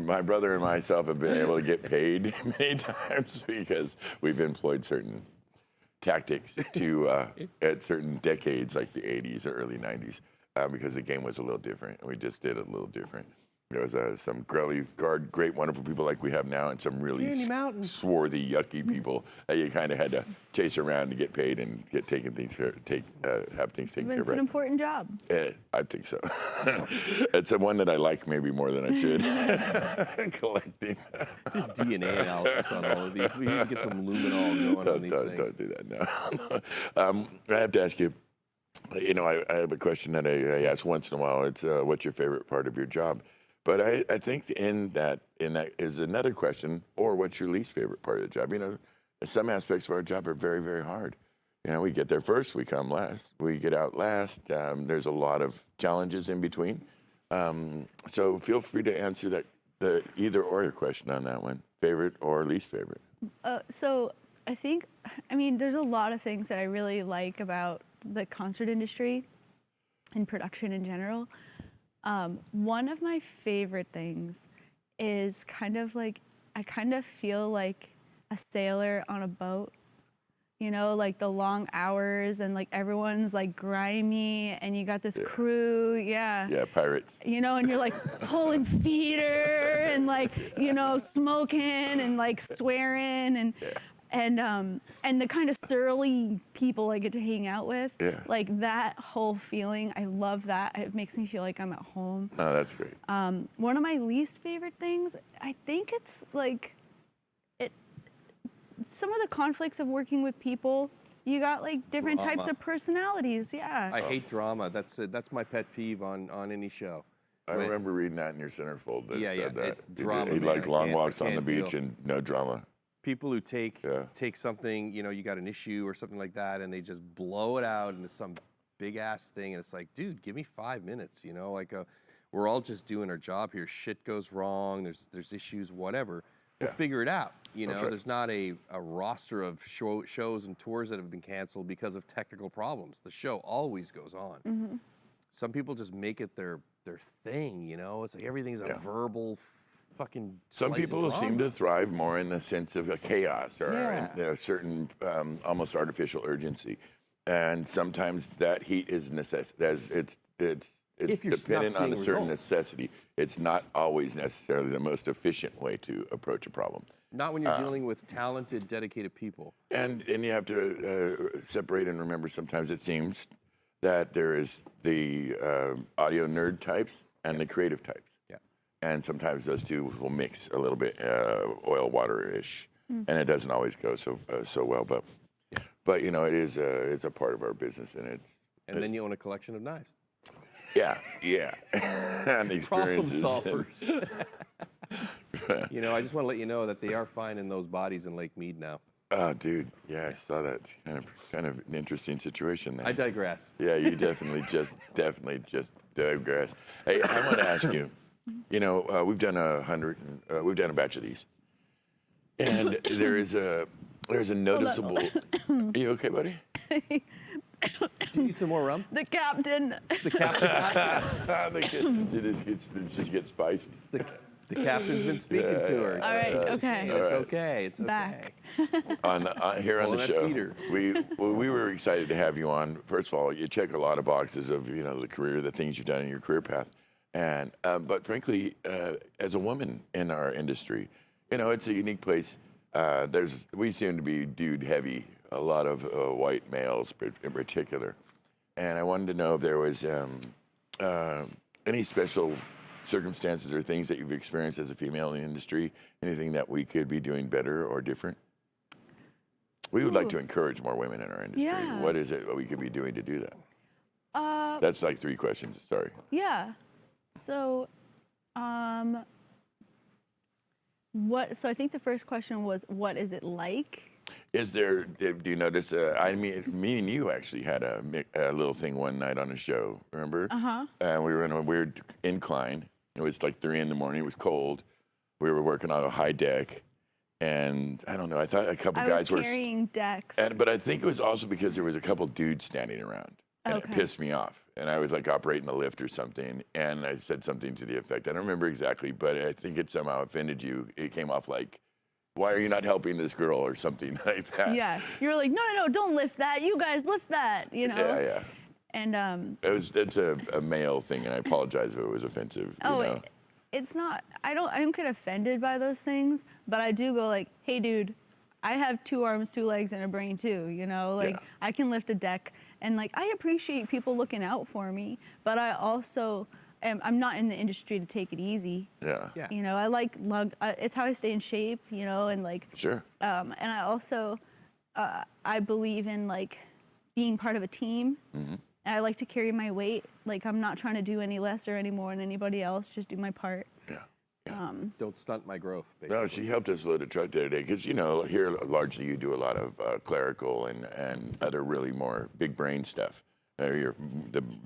my brother and myself have been able to get paid many times because we've employed certain tactics at certain decades, like the 80s or early 90s, because the game was a little different, and we just did it a little different. There was some great, wonderful people like we have now, and some really swarthy, yucky people that you kind of had to chase around to get paid and have things taken care of. It's an important job. I think so. It's one that I like maybe more than I should. Collecting. DNA analysis on all of these. We need to get some luminol going on these things. Don't do that, no. I have to ask you, I have a question that I ask once in a while. It's what's your favorite part of your job? But I think in that is another question, or what's your least favorite part of the job? Some aspects of our job are very, very hard. We get there first, we come last, we get out last. There's a lot of challenges in between. So feel free to answer the either or your question on that one, favorite or least favorite. So I think, there's a lot of things that I really like about the concert industry and production in general. One of my favorite things is kind of like, I kind of feel like a sailor on a boat. You know, like the long hours and like everyone's like grimy and you got this crew, Yeah, pirates. you know, and you're like pulling feeder and like, you know, smoking and like swearing and the kind of surly people I get to hang out with. Yeah. Like that whole feeling, I love that. It makes me feel like I'm at home. Oh, that's great. One of my least favorite things, I think it's like some of the conflicts of working with people. You got like different types of personalities. Yeah. I hate drama. That's my pet peeve on any show. I remember reading that in your centerfold. That Yeah, said yeah, that. drama, He man, liked I long can't- I walks on the can't beach deal. and no drama. People who take something, you know, you got an issue or something like that, and they just blow it out into some big ass thing, and it's like, dude, give me 5 minutes, you know, like we're all just doing our job here. Shit goes wrong. There's issues, whatever. We'll figure it out. You know, there's not a roster of shows and tours that have been canceled because of technical problems. The show always goes on. Some people just make it their thing, you know? It's like everything's a verbal fucking Some slice of people drama. seem to thrive more in the sense of a chaos or Yeah. in a certain almost artificial urgency. And sometimes that heat is it's If you're not dependent on a seeing certain results. necessity. It's not always necessarily the most efficient way to approach a problem. Not when you're dealing with talented, dedicated people. And you have to separate and remember sometimes it seems that there is the audio nerd types and the creative types. Yeah. And sometimes those two will mix a little bit oil water-ish. And it doesn't always go so well. But you know, it's a part of our business and And then you own a collection of knives. yeah. And the Problem experiences. solvers. You know, I just want to let you know that they are finding those bodies in Lake Mead now. Oh, dude. Yeah, I saw that. It's kind of an interesting situation there. I digress. Yeah, you definitely just digress. Hey, I want to ask you. You know, we've done we've done a batch of these, and there's a noticeable. Are you okay, buddy? Do you need some more rum? The captain. The captain. It just gets spicy. The captain's been speaking to her. All right, okay. It's okay. It's Back. okay. Here on the Pulling that show, feeder. we were excited to have you on. First of all, you check a lot of boxes of the career, the things you've done in your career path, and but frankly, as a woman in our industry, it's a unique place. We seem to be dude heavy, a lot of white males in particular, and I wanted to know if there was any special circumstances or things that you've experienced as a female in the industry, anything that we could be doing better or different? We would like to encourage more women in our industry. Yeah. What is it that we could be doing to do that? That's like 3 questions. Sorry. Yeah. So, so I think the first question was, what is it like? Do you notice, me and you actually had a little thing one night on a show, remember? Uh-huh. And we were in a weird incline. It was like 3 a.m. It was cold. We were working on a high deck. And I don't know, I thought a couple guys were carrying decks. But I think it was also because there was a couple dudes standing around. And it pissed me off. And I was like operating a lift or something. And I said something to the effect, I don't remember exactly, but I think it somehow offended you. It came off like, why are you not helping this girl or something like that? Yeah. You were like, no, don't lift that. You guys lift that, Yeah. And It's a male thing, and I apologize if it was offensive. it's not. I don't get offended by those things, but I do go like, hey, dude, I have 2 arms, 2 legs, and a brain too. I can lift a deck, and I appreciate people looking out for me, but I also I'm not in the industry to take it easy. Yeah. I like it's how I stay in shape. And Sure. and I also I believe in being part of a team. Mm-hmm. And I like to carry my weight. I'm not trying to do any less or any more than anybody else. Just do my part. Yeah. Don't stunt my growth, basically. No, she helped us load a truck the other day because here largely you do a lot of clerical and other really more big brain stuff. The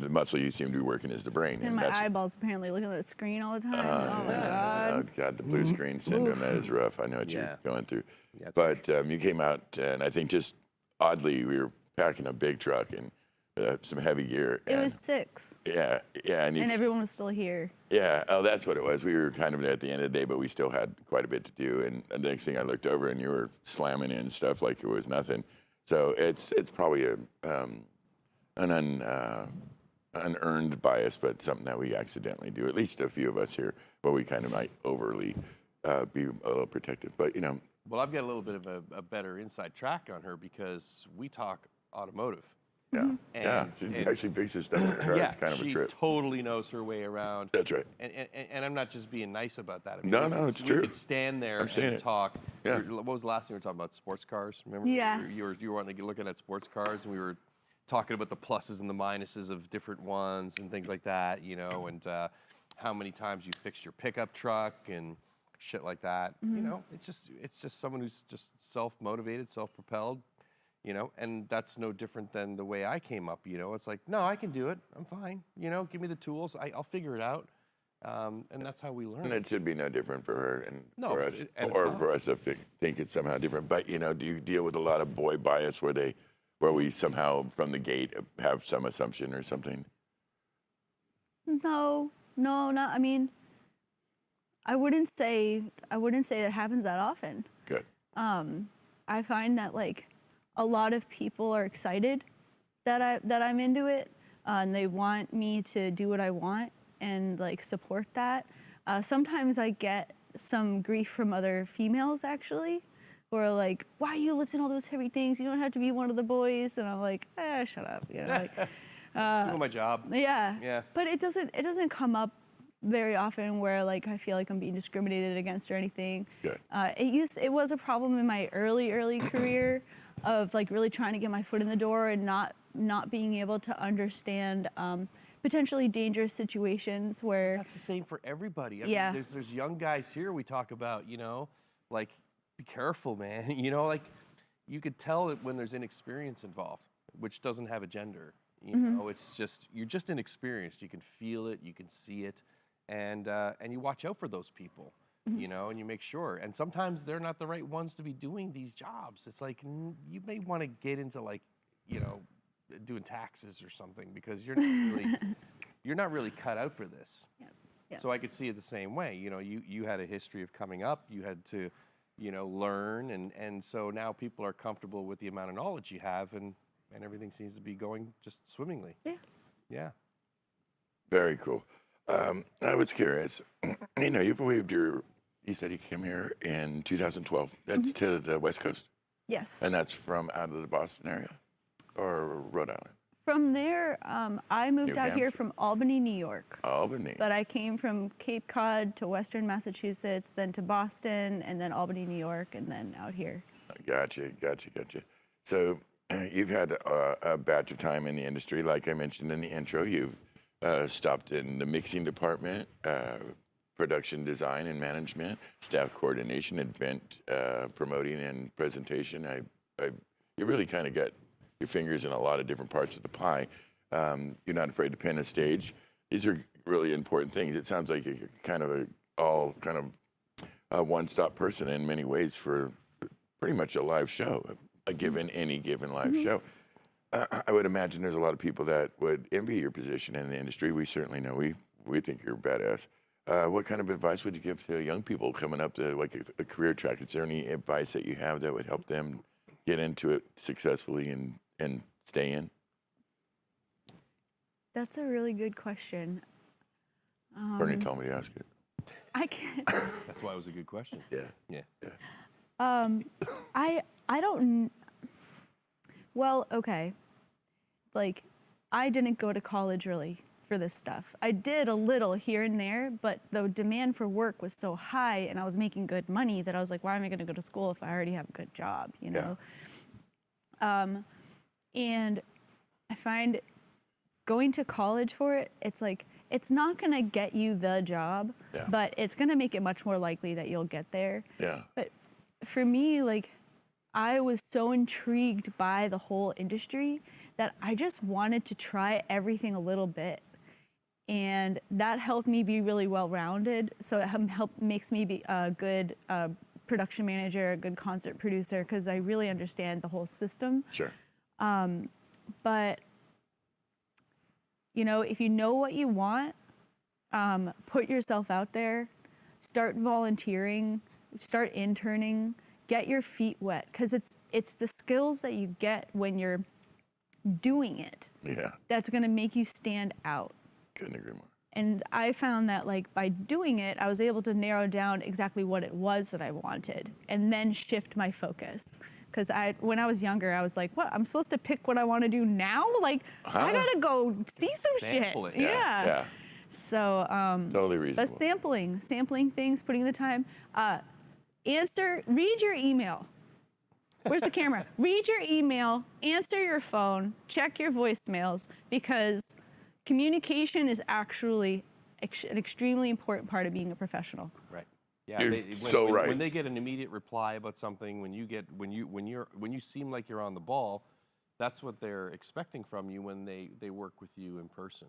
muscle you seem to be working is the brain. And my eyeballs apparently looking at the screen all the time. Oh my God. Oh God, the blue screen syndrome, that is rough. I know what you're going through. Yeah, but you came out, and I think just oddly, we were packing a big truck, and some heavy gear. It was 6, Yeah, and and everyone was still here. yeah, oh, that's what it was. We were kind of at the end of the day, but we still had quite a bit to do. And the next thing I looked over, and you were slamming in stuff like it was nothing. So it's probably an unearned bias, but something that we accidentally do. At least a few of us here, where we kind of might overly be a little protective. But Well, I've got a little bit of a better inside track on her because we talk automotive. yeah, yeah. And- She and- actually fixes stuff in her car. Yeah, It's kind of a she trip. totally knows her way around. That's right. And I'm not just being nice about that. I mean, No, we no, could- it's we true. could stand there I'm seeing and it. talk. Yeah. What was the last thing we were talking about? Sports cars. Remember? Yeah. You were wanting to looking at sports cars, and we were talking about the pluses and the minuses of different ones and things like that. And how many times you fixed your pickup truck and shit like that. It's just someone who's just self-motivated, self-propelled. And that's no different than the way I came up. It's like, no, I can do it. I'm fine. Give me the tools. I'll figure it out. And that's how we learn. And it should be no different for her and No, for it's- us, and it's or not. for us to think it's somehow different. But do you deal with a lot of boy bias where we somehow from the gate have some assumption or something? No, not. I mean, I wouldn't say it happens that often. Good. I find that like a lot of people are excited that I'm into it, and they want me to do what I want and like support that. Sometimes I get some grief from other females actually, who are like, "Why are you lifting all those heavy things? You don't have to be one of the boys." And I'm like, shut up. Doing my job. Yeah. Yeah. But it doesn't come up very often where like I feel like I'm being discriminated against or anything. Good. It was a problem in my early career of like really trying to get my foot in the door and not being able to understand potentially dangerous situations where That's the same for everybody. I Yeah. mean, there's young guys here we talk about, like, be careful, man. Like, you could tell it when there's inexperience involved, which doesn't have a gender. It's just, you're just inexperienced. You can feel it, you can see it, and you watch out for those people, and you make sure. And sometimes they're not the right ones to be doing these jobs. It's like, you may want to get into like, doing taxes or something because you're not really cut out for this. Yeah. So I could see it the same way. You had a history of coming up. You had to, learn, and so now people are comfortable with the amount of knowledge you have, and everything seems to be going just swimmingly. Yeah. Yeah. Very cool. I was curious. You said you came here in 2012. That's to the West Coast, Yes. and that's from out of the Boston area or Rhode Island, From there, I moved New out here Hampshire. from Albany, New York. Albany. But I came from Cape Cod to Western Massachusetts, then to Boston, and then Albany, New York, and then out here. Gotcha. So you've had a batch of time in the industry. Like I mentioned in the intro, you've stopped in the mixing department, production design and management, staff coordination, event promoting and presentation. You really kind of got your fingers in a lot of different parts of the pie. You're not afraid to pin a stage. These are really important things. It sounds like you're kind of a one-stop person in many ways for pretty much a live show, any given live show. I would imagine there's a lot of people that would envy your position in the industry. We certainly know. We think you're badass. What kind of advice would you give to young people coming up to like a career track? Is there any advice that you have that would help them get into it successfully and stay in? That's a really good question. Bernie told me to ask it. I can't. That's why it was a good question. Yeah. Yeah. I don't. Well, okay. Like, I didn't go to college really for this stuff. I did a little here and there, but the demand for work was so high, and I was making good money that I was like, why am I going to go to school if I already have a good job? And I find going to college for it, it's like, it's not going to get you the job, Yeah. but it's going to make it much more likely that you'll get there. Yeah. But for me, like, I was so intrigued by the whole industry that I just wanted to try everything a little bit. And that helped me be really well-rounded. So it makes me be a good production manager, a good concert producer, because I really understand the whole system. Sure. But You know, if you know what you want, put yourself out there, start volunteering, start interning, get your feet wet, because it's the skills that you get when you're doing it that's going to make you stand out. Couldn't agree more. And I found that, like, by doing it, I was able to narrow down exactly what it was that I wanted and then shift my focus. Because when I was younger, I was like, what? I'm supposed to pick what I want to do now? Like, I got to go see some Sample shit. it. Yeah. So, Totally reasonable. but sampling things, putting the time, read your email. Where's the camera? Read your email, answer your phone, check your voicemails, because communication is actually an extremely important part of being a professional. Right. Yeah. You're right. When they get an immediate reply about something, when you seem like you're on the ball, that's what they're expecting from you when they work with you in person.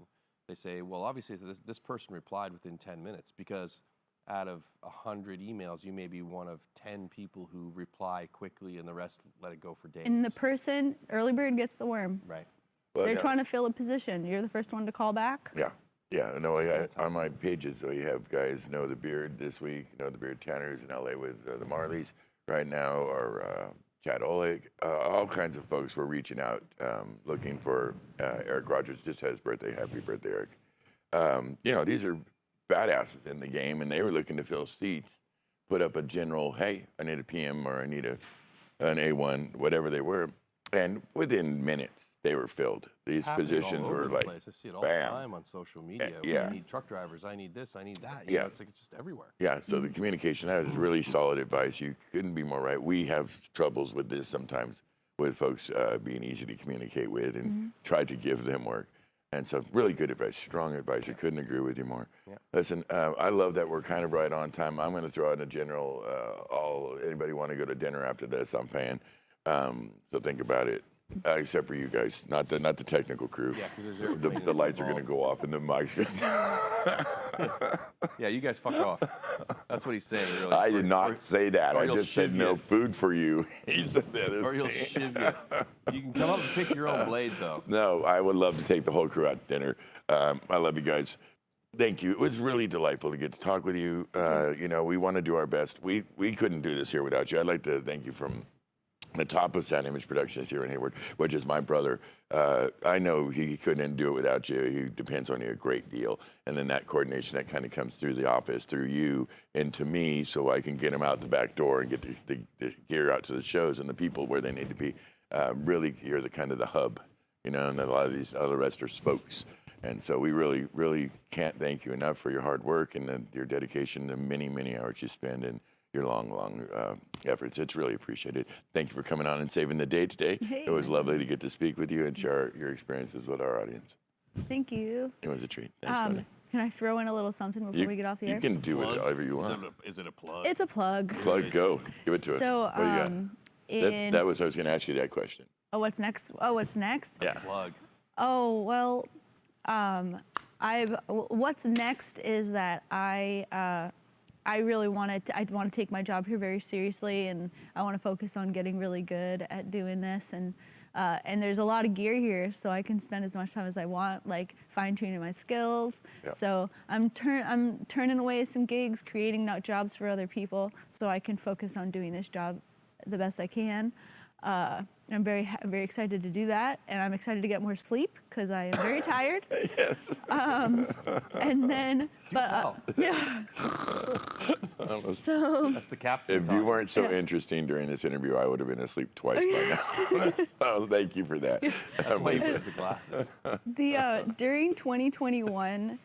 They say, well, obviously this person replied within 10 minutes, because out of 100 emails, you may be one of 10 people who reply quickly, and the rest let it go for days. And the person, early bird gets the worm. Right. Well, They're trying to fill a position. You're the first one to call back. Yeah. Yeah, no, on my pages, so you have guys Know the Beard this week, Know the Beard Tanner's in LA with the Marleys right now, or Chad Oleg, all kinds of folks were reaching out, looking for Eric Rogers just had his birthday. Happy birthday, Eric. You know, these are badasses in the game, and they were looking to fill seats, put up a general, hey, I need a PM or I need an A1, whatever they were. And within minutes, they were filled. These positions were like, I see it all bam. the time on social media. Yeah. I need truck drivers. I need this. I need that. Yeah. Know, it's like it's just everywhere. Yeah, so the communication, that is really solid advice. You couldn't be more right. We have troubles with this sometimes, with folks being easy to communicate with and try to give them work. And so really good advice, strong advice. I couldn't agree with you more. Yeah. Listen, I love that we're kind of right on time. I'm going to throw out a general, anybody want to go to dinner after this, I'm paying. So think about it. Except for you guys, not the technical crew. Yeah, because The lights are going to go off and the mic's going Yeah, you guys fuck off. That's what he's saying. Really. I did not say that. I he'll just said shiv no you. food for you. He said that. Or he'll shiv you. You can come up and pick your own blade, though. No, I would love to take the whole crew out to dinner. I love you guys. Thank you. It was really delightful to get to talk with you. You know, we want to do our best. We couldn't do this here without you. I'd like to thank you from the top of Sound Image Productions here in Hayward, which is my brother. I know he couldn't do it without you. He depends on you a great deal. And then that coordination, that kind of comes through the office, through you, and to me, so I can get him out the back door and get the gear out to the shows and the people where they need to be. Really, you're the kind of the hub, you know, and a lot of these other rest are spokes. And so we really, really can't thank you enough for your hard work and your dedication, the many, many hours you spend in your long efforts. It's really appreciated. Thank you for coming on and saving the day today. Hey. It was lovely to get to speak with you and share your experiences with our audience. Thank you. It was a treat. Thanks, buddy. Can I throw in a little something before we get off the air? You can do it however you want. Is it a plug? It's a plug. Plug, go. Give it to So, us. What do you got? That was, I was going to ask you that question. what's next? Oh, what's next? Yeah. Plug. Oh, well, what's next is that I really want to take my job here very seriously, and I want to focus on getting really good at doing this. And there's a lot of gear here, so I can spend as much time as I want, like fine-tuning my skills. Yep. So I'm turning away some gigs, creating jobs for other people, so I can focus on doing this job the best I can. I'm very excited to do that, and I'm excited to get more sleep because I am very tired. Yes. And then, yeah. So That's the captain. If you weren't so interesting during this interview, I would have been asleep twice by now. So thank you for that. That's why he wears the glasses. during 2021,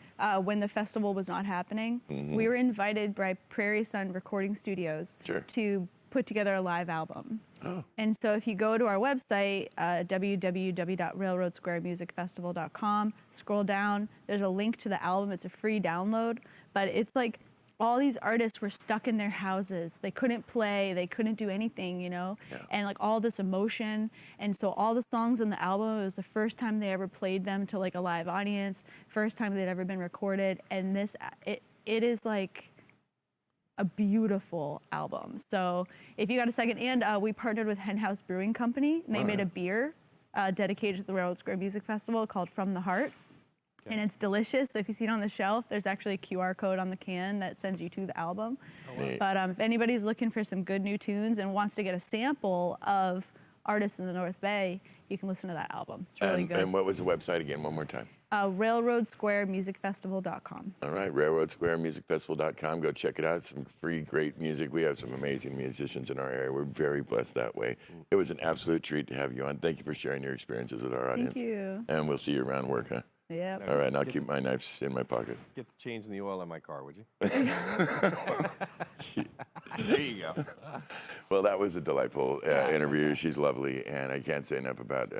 when the festival was not happening, we were invited by Prairie Sun Recording Studios Sure. to put together a live album. Oh. And so if you go to our website, www.railroadsquaremusicfestival.com, scroll down, there's a link to the album. It's a free download, but it's like all these artists were stuck in their houses. They couldn't play, they couldn't do anything, you know? Yeah. And like all this emotion. And so all the songs in the album, it was the first time they ever played them to like a live audience, first time they'd ever been recorded. And it is like a beautiful album. So if you got a second, and we partnered with Hen House Brewing Company, and they made a beer dedicated to the Railroad Square Music Festival called From the Heart. And it's delicious. So if you see it on the shelf, there's actually a QR code on the can that sends you to the album. But if anybody's looking for some good new tunes and wants to get a sample of artists in the North Bay, you can listen to that album. It's really good. And what was the website again? One more time. RailroadSquareMusicFestival.com. All right, RailroadSquareMusicFestival.com. Go check it out. Some free, great music. We have some amazing musicians in our area. We're very blessed that way. It was an absolute treat to have you on. Thank you for sharing your experiences with our audience. Thank you. And we'll see you around work, huh? Yep. All right, and I'll keep my knives in my pocket. Get the change in the oil in my car, would you? There you go. Well, that was a delightful interview. She's lovely, and I can't say enough about,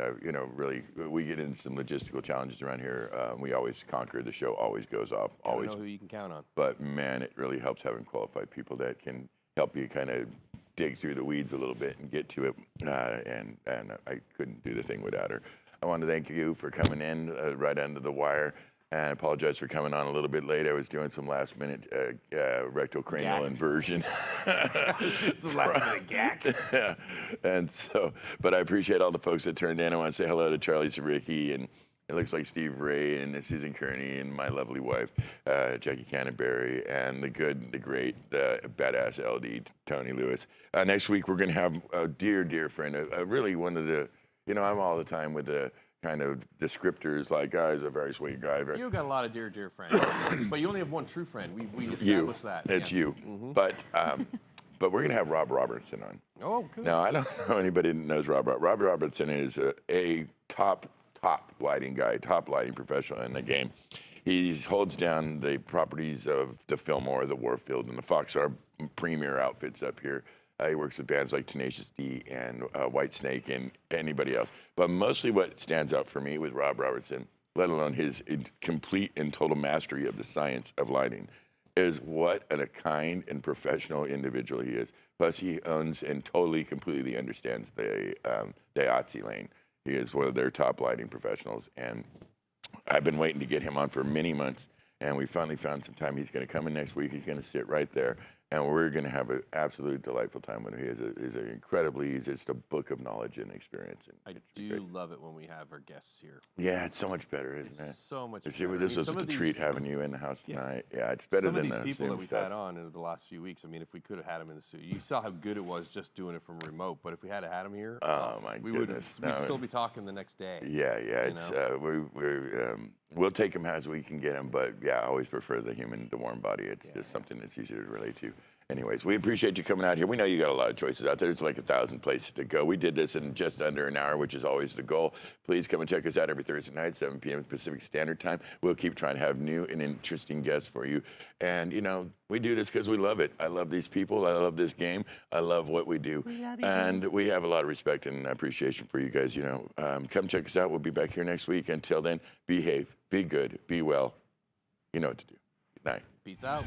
really, we get into some logistical challenges around here. We always conquer. The show always goes off, always. Know who you can count on. But, man, it really helps having qualified people that can help you kind of dig through the weeds a little bit and get to it, and I couldn't do the thing without her. I want to thank you for coming in right under the wire. And I apologize for coming on a little bit late. I was doing some last-minute rectal cranial inversion. Some last-minute gack. Yeah. And so, but I appreciate all the folks that turned in. I want to say hello to Charlie Sawicki, and it looks like Steve Ray and Susan Kearney and my lovely wife, Jackie Canterbury, and the good, the great, badass LD, Tony Lewis. Next week, we're going to have a dear, dear friend, really one of the, I'm all the time with the kind of descriptors like, guy's a very sweet guy. You've got a lot of dear, dear friends, but you only have one true friend. We established that. It's you. But we're going to have Rob Robertson on. Oh, good. Now, I don't know anybody that knows Rob. Rob Robertson is a top lighting guy, top lighting professional in the game. He holds down the properties of the Fillmore, the Warfield, and the Fox, our premier outfits up here. He works with bands like Tenacious D and Whitesnake and anybody else. But mostly what stands out for me with Rob Robertson, let alone his complete and total mastery of the science of lighting, is what a kind and professional individual he is. Plus, he owns and totally, completely understands the IATSE lane. He is one of their top lighting professionals. And I've been waiting to get him on for many months. And we finally found some time. He's going to come in next week. He's going to sit right there. And we're going to have an absolute delightful time with him. He's just a book of knowledge and experience. And I do love it when we have our guests here. Yeah, it's so much better, isn't it? So much This better. was just a treat having you in the house tonight. Yeah, it's better Some than of these the people Zoom that we've stuff. had on in the last few weeks. I mean, if we could have had them in the studio, you saw how good it was just doing it from remote. But if we had had them here, My we'd goodness. still be talking the next day. Yeah. It's we'll take them as we can get them, but yeah, I always prefer the warm body. It's just something that's easier to relate to. Anyways, we appreciate you coming out here. We know you got a lot of choices out there. There's like 1,000 places to go. We did this in just under an hour, which is always the goal. Please come and check us out every Thursday night, 7 p.m. Pacific Standard Time. We'll keep trying to have new and interesting guests for you. And, we do this because we love it. I love these people. I love this game. I love what we do. And we have a lot of respect and appreciation for you guys. Come check us out. We'll be back here next week. Until then, behave, be good, be well. You know what to do. Good night. Peace out.